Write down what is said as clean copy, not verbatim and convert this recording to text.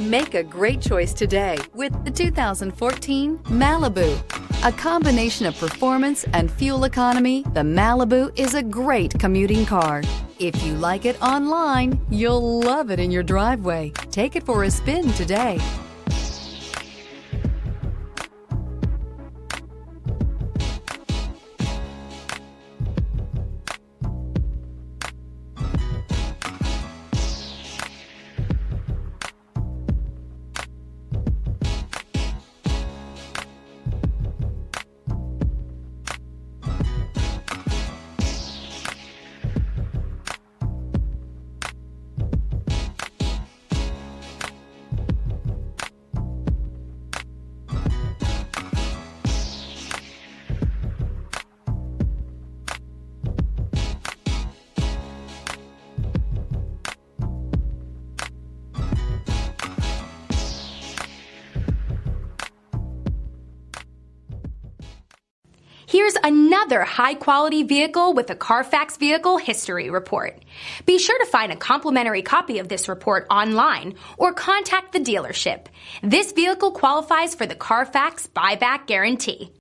Make a great choice today with the 2014 Malibu. A combination of performance and fuel economy, the Malibu is a great commuting car. If you like it online, you'll love it in your driveway. Take it for a spin today. Here's another high-quality vehicle with a Carfax Vehicle History Report. Be sure to find a complimentary copy of this report online or contact the dealership. This vehicle qualifies for the Carfax Buyback Guarantee.